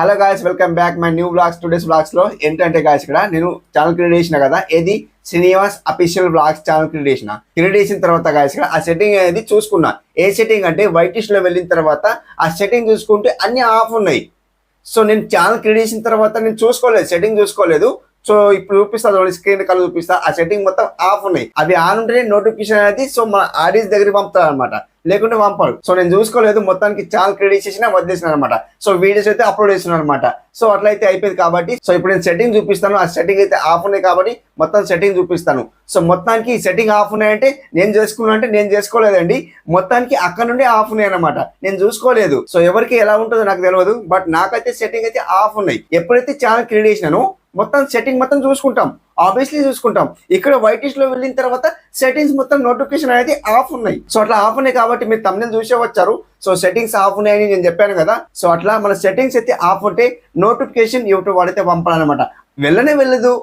Hello guys, welcome back my new vlogs. Today's vlogs లో ఏంటంటే guys, ఇక్కడ నేను ఛానల్ క్రియేట్ చేసిన కదా, ఏది Srinivas official vlogs channel create చేసిన తర్వాత గాయస్, ఇక్కడ ఆ సెట్టింగ్ అనేది చూసుకున్నా. ఏ సెట్టింగ్ అంటే వైటిష్ లో వెళ్ళిన తర్వాత ఆ సెట్టింగ్ చూసుకుంటే అన్ని ఆఫ్ ఉన్నాయి. సో నేను ఛానల్ క్రియేట్ చేసిన తర్వాత నేను చూసుకోలేదు, సెట్టింగ్ చూసుకోలేదు. సో ఇప్పుడు చూపిస్తా, స్క్రీన్ కలర్ చూపిస్తా. ఆ సెట్టింగ్ మొత్తం ఆఫ్ ఉన్నాయి. అవి ఆన్ ఉంటేనే నోటిఫికేషన్ అనేది సో మన ఆడియన్స్ దగ్గరికి పంపుతారు అనమాట, లేకుంటే పంపాడు. సో నేను చూసుకోలేదు, మొత్తానికి ఛానల్ క్రియేట్ చేసిన వదిలేసిన అనమాట. సో వీడియోస్ అయితే అప్లోడ్ చేస్తున్నాను అనమాట. సో అట్లయితే అయిపోయింది కాబట్టి సో ఇప్పుడు నేను సెట్టింగ్ చూపిస్తాను. ఆ సెట్టింగ్ అయితే ఆఫ్ ఉన్నాయి కాబట్టి మొత్తం సెట్టింగ్ చూపిస్తాను. సో మొత్తానికి సెట్టింగ్ ఆఫ్ ఉన్నాయంటే నేను చేసుకున్నా అంటే నేను చేసుకోలేదండి, మొత్తానికి అక్కడ నుండి ఆఫ్ ఉన్నాయి అనమాట. నేను చూసుకోలేదు. సో ఎవరికి ఎలా ఉంటుందో నాకు తెలియదు, బట్ నాకైతే సెట్టింగ్ అయితే ఆఫ్ ఉన్నాయి. ఎప్పుడైతే ఛానల్ క్రియేట్ చేసినానో మొత్తం సెట్టింగ్ మొత్తం చూసుకుంటాం, ఆబ్వియస్లీ చూసుకుంటాం. ఇక్కడ వైటిష్ లో వెళ్ళిన తర్వాత సెట్టింగ్స్ మొత్తం నోటిఫికేషన్ అనేది ఆఫ్ ఉన్నాయి. సో అట్లా ఆఫ్ ఉన్నాయి కాబట్టి మీరు తమిళ చూసే వచ్చారు. సో సెట్టింగ్స్ ఆఫ్ ఉన్నాయని నేను చెప్పాను కదా. సో అట్లా మన సెట్టింగ్స్ అయితే ఆఫ్ ఉంటే నోటిఫికేషన్ యూట్యూబ్ వాడితే పంపాలన్నమాట. వెళ్ళదు.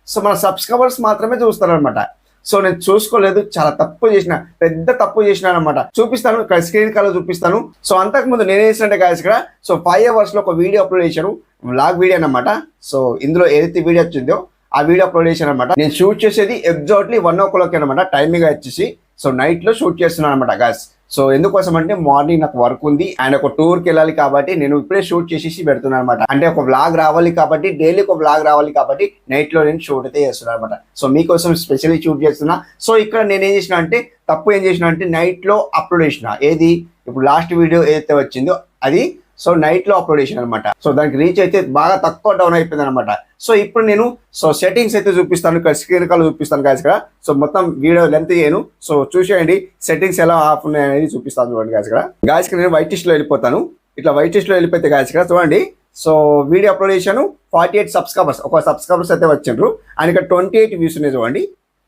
సో మన సబ్స్క్రైబర్స్ మాత్రమే చూస్తారనమాట. సో నేను చూసుకోలేదు, చాలా తప్పు చేసిన, పెద్ద తప్పు చేసిన అనమాట. చూపిస్తాను, ఇక్కడ స్క్రీన్ కలర్ చూపిస్తాను. సో అంతకుముందు నేను చేసినట్టే గాయస్, ఇక్కడ సో 5 hours లో ఒక వీడియో అప్లోడ్ చేశాను, వ్లాగ్ వీడియో అనమాట. సో ఇందులో ఏదైతే వీడియో వచ్చిందో ఆ వీడియో అప్లోడ్ చేశాను అనమాట. నేను షూట్ చేసేది ఎగ్జాక్ట్లీ 1 o'clock అనమాట. టైమింగ్ వచ్చేసి సో నైట్ లో షూట్ చేస్తున్నాను అనమాట గాయస్. సో ఎందుకోసం అంటే మార్నింగ్ నాకు వర్క్ ఉంది అండ్ ఒక టూర్కి వెళ్ళాలి కాబట్టి నేను ఇప్పుడే షూట్ చేసేసి పెడుతున్నాను అనమాట. అంటే ఒక వ్లాగ్ రావాలి కాబట్టి, డైలీ ఒక వ్లాగ్ రావాలి కాబట్టి నైట్ లో నేను షూట్ అయితే చేస్తున్నాను అనమాట. సో మీకోసం స్పెషల్లీ షూట్ చేస్తున్నా. సో ఇక్కడ నేను ఏం చేసిన అంటే, తప్పు ఏం చేసిన అంటే నైట్ లో అప్లోడ్ చేసిన. ఏది ఇప్పుడు లాస్ట్ వీడియో ఏదైతే వచ్చిందో అది సో నైట్ లో అప్లోడ్ చేసిన అనమాట. సో దానికి రీచ్ అయితే బాగా తక్కువ డౌన్ అయిపోయింది అనమాట. సో ఇప్పుడు నేను సో సెట్టింగ్స్ అయితే చూపిస్తాను, ఇక్కడ స్క్రీన్ కాల్ చూపిస్తాను గాయస్. ఇక్కడ సో మొత్తం వీడియో లెంత్ చేయను, సో చూసేయండి సెట్టింగ్స్ ఎలా ఆఫ్ ఉన్నాయి అనేది చూపిస్తాను చూడండి గాయస్. ఇక్కడ నేను వైటిష్ లో వెళ్ళిపోతాను. ఇట్లా వైటిష్ లో వెళ్ళిపోతే గాయస్ ఇక్కడ చూడండి. సో వీడియో అప్లోడ్ చేశాను, 48 సబ్స్క్రైబర్స్, ఒక సబ్స్క్రైబర్స్ అయితే వచ్చిండ్రు. అండ్ ఇక్కడ 28 వ్యూస్ ఉన్నాయి చూడండి.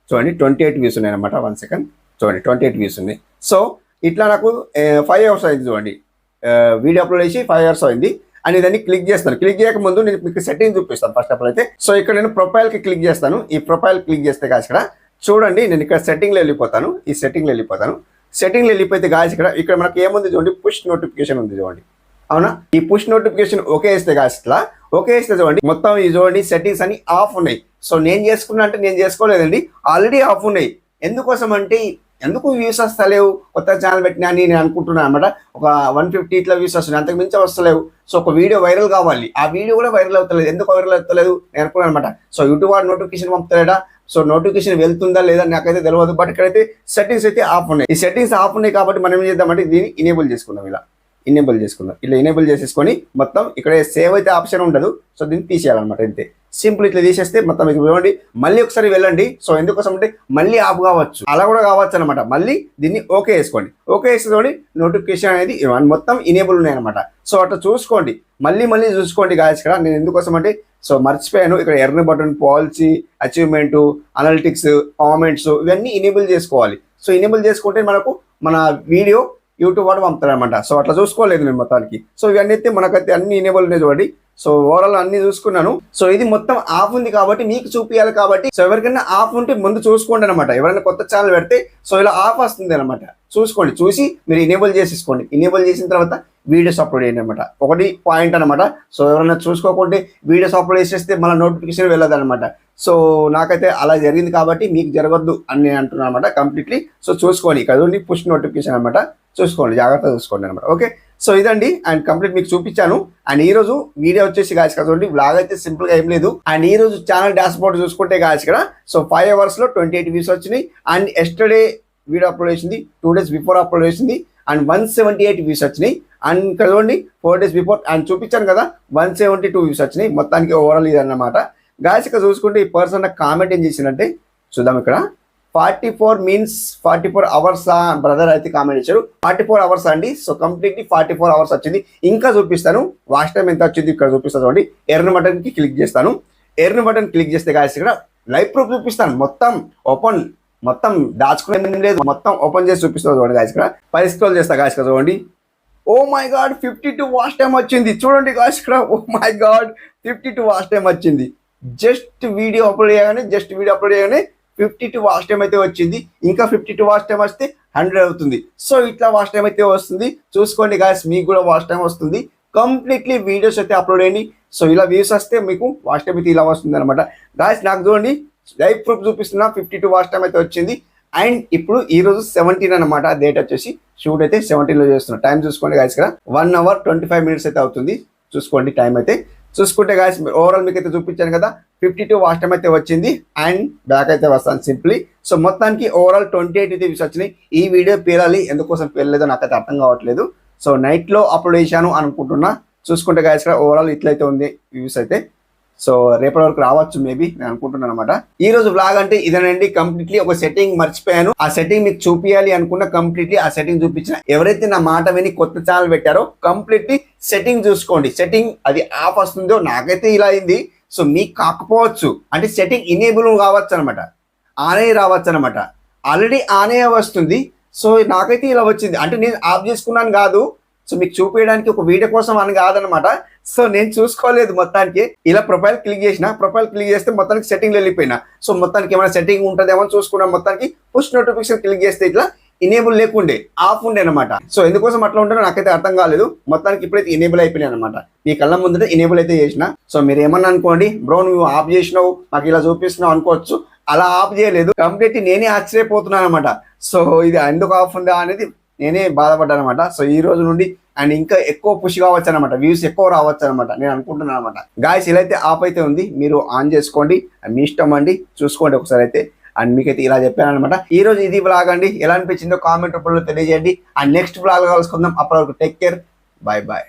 28 వ్యూస్ ఉన్నాయి అనమాట. 1 second చూడండి, 28 వ్యూస్ ఉన్నాయి. సో ఇట్లా నాకు 5 hours అయింది చూడండి. వీడియో అప్లోడ్ చేసి 5 hours అయింది. అని దాన్ని క్లిక్ చేస్తాను. క్లిక్ చేయక ముందు నేను మీకు సెట్టింగ్ చూపిస్తాను ఫస్ట్ ఆఫ్ ఆల్ అయితే. సో ఇక్కడ నేను ప్రొఫైల్ కి క్లిక్ చేస్తాను. ఈ ప్రొఫైల్ క్లిక్ చేస్తే గాయస్ ఇక్కడ చూడండి, నేను ఇక్కడ సెట్టింగ్లో వెళ్ళిపోతాను. ఈ సెట్టింగ్లో వెళ్ళిపోతే గాయస్ ఇక్కడ మనకి ఏముంది చూడండి, పుష్ నోటిఫికేషన్ ఉంది చూడండి. అవునా, ఈ పుష్ నోటిఫికేషన్ ఓకే వేస్తే గాయస్ ఇట్లా ఓకే వేస్తే చూడండి, మొత్తం ఈ చూడండి సెట్టింగ్స్ అన్ని ఆఫ్ ఉన్నాయి. సో నేను చేసుకున్నా అంటే నేను చేసుకోలేదండి, ఆల్రెడీ ఆఫ్ ఉన్నాయి. ఎందుకోసం అంటే ఎందుకు వ్యూస్ వస్తలేవు, కొత్త ఛానల్ పెట్టినా అని నేను అనుకుంటున్నాను అనమాట. ఒక 150 ఇట్లా వ్యూస్ వస్తున్నాయి, అంతకు మించి వస్తలేవు. సో ఒక వీడియో వైరల్ కావాలి, ఆ వీడియో కూడా వైరల్ అవుతలేదు. ఎందుకు వైరల్ అవుతలేదు నేను అనుకున్నాను అనమాట. సో యూట్యూబ్ వాడు నోటిఫికేషన్ పంపుతాడా, సో నోటిఫికేషన్ వెళ్తుందా లేదా నాకైతే తెలియదు. బట్ ఇక్కడైతే సెట్టింగ్స్ అయితే ఆఫ్ ఉన్నాయి. ఈ సెట్టింగ్స్ ఆఫ్ ఉన్నాయి కాబట్టి మనం ఏం చేద్దామంటే దీన్ని ఇనేబుల్ చేసుకుందాం. ఇలా ఇనేబుల్ చేసేసుకొని మొత్తం ఇక్కడ సేవ్ అయితే ఆప్షన్ ఉండదు. సో దీన్ని తీసేయాలన్నమాట. అంతే సింపుల్. ఇట్లా తీసేస్తే మొత్తం మీకు చూడండి, మళ్ళీ ఒకసారి వెళ్ళండి. సో ఎందుకోసం అంటే మళ్ళీ ఆఫ్ కావచ్చు, అలా కూడా కావచ్చు అనమాట. మళ్ళీ దీన్ని ఓకే వేసుకోండి. ఓకే వేసుకోండి, నోటిఫికేషన్ అనేది మొత్తం ఇనేబుల్ ఉన్నాయి అనమాట. సో అట్లా చూసుకోండి, మళ్ళీ చూసుకోండి గాయస్. ఇక్కడ నేను ఎందుకోసం అంటే సో మర్చిపోయాను, ఇక్కడ earn button, policy, achievement, analytics, comments ఇవన్నీ ఇనేబుల్ చేసుకోవాలి. సో ఇనేబుల్ చేసుకుంటే మనకు మన వీడియో యూట్యూబ్ వాడు పంపుతారనమాట. సో అట్లా చూసుకోలేదు నేను మొత్తానికి. సో ఇవన్నీ అయితే మనకైతే అన్ని ఇనేబుల్ ఉన్నాయి చూడండి. సో ఓవరాల్ అన్ని చూసుకున్నాను. సో ఇది మొత్తం ఆఫ్ ఉంది కాబట్టి మీకు చూపించాలి కాబట్టి, సో ఎవరికైనా ఆఫ్ ఉంటే ముందు చూసుకోండి అనమాట. ఎవరైనా కొత్త ఛానల్ పెడితే సో ఇలా ఆఫ్ వస్తుంది అనమాట. చూసుకోండి, చూసి మీరు ఇనేబుల్ చేసేసుకోండి. ఇనేబుల్ చేసిన తర్వాత వీడియోస్ అప్లోడ్ చేయండి అనమాట. ఒకటి పాయింట్ అనమాట. సో ఎవరైనా చూసుకోకుంటే వీడియోస్ అప్లోడ్ చేసేస్తే మన నోటిఫికేషన్ వెళ్ళదు అనమాట. సో నాకైతే అలా జరిగింది కాబట్టి మీకు జరగద్దు అని నేను అంటున్నాను అనమాట కంప్లీట్లీ. సో చూసుకోండి, ఇక్కడ పుష్ నోటిఫికేషన్ అనమాట. చూసుకోండి, జాగ్రత్తగా చూసుకోండి అనమాట. ఓకే, సో ఇదండి అండ్ కంప్లీట్ మీకు చూపించాను. అండ్ ఈ రోజు వీడియో వచ్చేసి గాయస్ చూడండి, వ్లాగ్ అయితే సింపుల్ గా ఏం లేదు. అండ్ ఈ రోజు ఛానల్ డాష్ బోర్డ్ చూసుకుంటే గాయస్ ఇక్కడ సో 5 hours లో 28 వ్యూస్ వచ్చినాయి. అండ్ ఎస్టర్డే వీడియో అప్లోడ్ చేసింది, 2 days బిఫోర్ అప్లోడ్ చేసింది అండ్ 178 వ్యూస్ వచ్చినాయి. అండ్ ఇక్కడ చూడండి 4 days బిఫోర్ అండ్ చూపించాను కదా 172 వ్యూస్ వచ్చినాయి. మొత్తానికి ఓవరాల్ ఇది అన్నమాట గాయస్. ఇక్కడ చూసుకుంటే ఈ పర్సన్ నాకు కామెంట్ ఏం చేసిందంటే చూద్దాం. ఇక్కడ 44 మీన్స్ 44 hours బ్రదర్ అయితే కామెంట్ ఇచ్చారు. 44 hours అండి. సో కంప్లీట్లీ 44 hours వచ్చింది. ఇంకా చూపిస్తాను వాచ్ టైం ఎంత వచ్చింది ఇక్కడ చూపిస్తాను చూడండి. ఎర్న్ బటన్ కి క్లిక్ చేస్తాను. ఎర్న్ బటన్ క్లిక్ చేస్తే గాయస్ ఇక్కడ లైవ్ ప్రూఫ్ చూపిస్తాను. మొత్తం ఓపెన్, మొత్తం దాచుకునే లేదు, మొత్తం ఓపెన్ చేసి చూపిస్తాను చూడండి గాయస్. ఇక్కడ పై స్క్రోల్ చేస్తా గాయస్ చూడండి. Oh my god 52 watch time వచ్చింది చూడండి గాయస్ ఇక్కడ. Oh my god 52 watch time వచ్చింది. జస్ట్ వీడియో అప్లోడ్ చేయగానే 52 వాచ్ టైం అయితే వచ్చింది. ఇంకా 52 వాచ్ టైం వస్తే 100 అవుతుంది. సో ఇట్లా వాచ్ టైం అయితే వస్తుంది. చూసుకోండి గాయస్, మీకు కూడా వాచ్ టైం వస్తుంది. కంప్లీట్లీ వీడియోస్ అయితే అప్లోడ్ అయ్యి సో ఇలా వ్యూస్ వస్తే మీకు వాచ్ టైం అయితే ఇలా వస్తుంది అనమాట గాయస్. నాకు చూడండి లైవ్ ప్రూఫ్ చూపిస్తున్నా 52 వాచ్ టైం అయితే వచ్చింది. అండ్ ఇప్పుడు ఈ రోజు 17 అనమాట డేట్ వచ్చేసి. షూట్ అయితే 17లో చేస్తున్నా. టైం చూసుకోండి గాయస్, ఇక్కడ 1 hour 25 minutes అయితే అవుతుంది. చూసుకోండి టైం అయితే. చూసుకుంటే గాయస్ ఓవరాల్ మీకు అయితే చూపించాను కదా 52 వాచ్ టైం అయితే వచ్చింది. అండ్ బ్యాక్ అయితే వస్తాను సింప్లీ. సో మొత్తానికి ఓవరాల్ 28 అయితే వ్యూస్ వచ్చినాయి. ఈ వీడియో పేరాలి, ఎందుకోసం పేర్లేదో నాకైతే అర్థం కావట్లేదు. సో నైట్లో అప్లోడ్ చేశాను అనుకుంటున్నా. చూసుకుంటే గాయస్ ఇక్కడ ఓవరాల్ ఇట్లయితే ఉంది వ్యూస్ అయితే. సో రేపటి వరకు రావచ్చు మేబీ, నేను అనుకుంటున్నాను అనమాట. ఈ రోజు వ్లాగ్ అంటే ఇదేనండి. కంప్లీట్లీ ఒక సెట్టింగ్ మర్చిపోయాను. ఆ సెట్టింగ్ మీకు చూపించాలి అనుకున్న కంప్లీట్లీ ఆ సెట్టింగ్ చూపించిన. ఎవరైతే నా మాట విని కొత్త ఛానల్ పెట్టారో కంప్లీట్లీ సెట్టింగ్ చూసుకోండి. సెట్టింగ్ అది ఆఫ్ వస్తుందో, నాకైతే ఇలా అయింది. సో మీకు కాకపోవచ్చు, అంటే సెట్టింగ్ ఇనేబుల్ కావచ్చు అనమాట, ఆనే రావచ్చు అనమాట. ఆల్రెడీ ఆనే వస్తుంది. సో నాకైతే ఇలా వచ్చింది, అంటే నేను ఆఫ్ చేసుకున్నాను కాదు. సో మీకు చూపించడానికి ఒక వీడియో కోసం అని కాదనమాట. సో నేను చూసుకోలేదు మొత్తానికి. ఇలా ప్రొఫైల్ క్లిక్ చేసిన, ప్రొఫైల్ క్లిక్ చేస్తే మొత్తానికి సెట్టింగ్ వెళ్ళిపోయినా. సో మొత్తానికి ఏమైనా సెట్టింగ్ ఉంటుందేమో చూసుకున్నా. మొత్తానికి పుష్ నోటిఫికేషన్ క్లిక్ చేస్తే ఇట్లా ఇనేబుల్ లేకుండే, ఆఫ్ ఉండే అనమాట. సో ఎందుకోసం అట్లా ఉంటుందో నాకైతే అర్థం కాలేదు. మొత్తానికి ఇప్పుడైతే ఇనేబుల్ అయిపోయినాయి అనమాట. మీ కళ్ళ ముందర ఇనేబుల్ అయితే చేసిన. సో మీరు ఏమన్నా అనుకోండి, బ్రో నువ్వు ఆఫ్ చేసినావు మాకు ఇలా చూపిస్తున్నావు అనుకోవచ్చు. అలా ఆఫ్ చేయలేదు, కంప్లీట్ నేనే ఆశ్చర్యపోతున్నాను అనమాట. సో ఇది ఎందుకు ఆఫ్ ఉందా అనేది నేనే బాధపడ్డాను అనమాట. సో ఈ రోజు నుండి అండ్ ఇంకా ఎక్కువ పుష్ కావచ్చు అనమాట, వ్యూస్ ఎక్కువ రావచ్చు అనమాట నేను అనుకుంటున్నాను అనమాట. గాయస్ ఇలా అయితే ఆఫ్ అయితే ఉంది, మీరు ఆన్ చేసుకోండి, మీ ఇష్టం అండి. చూసుకోండి ఒకసారి అయితే. అండ్ మీకైతే ఇలా చెప్పాను అనమాట. ఈ రోజు ఇది బ్లాగ్ అండి. ఎలా అనిపించిందో కామెంట్ రూపంలో తెలియజేయండి. అండ్ నెక్స్ట్ బ్లాగ్ కలుసుకుందాం. అప్పటి వరకు టేక్ కేర్, బాయ్ బాయ్.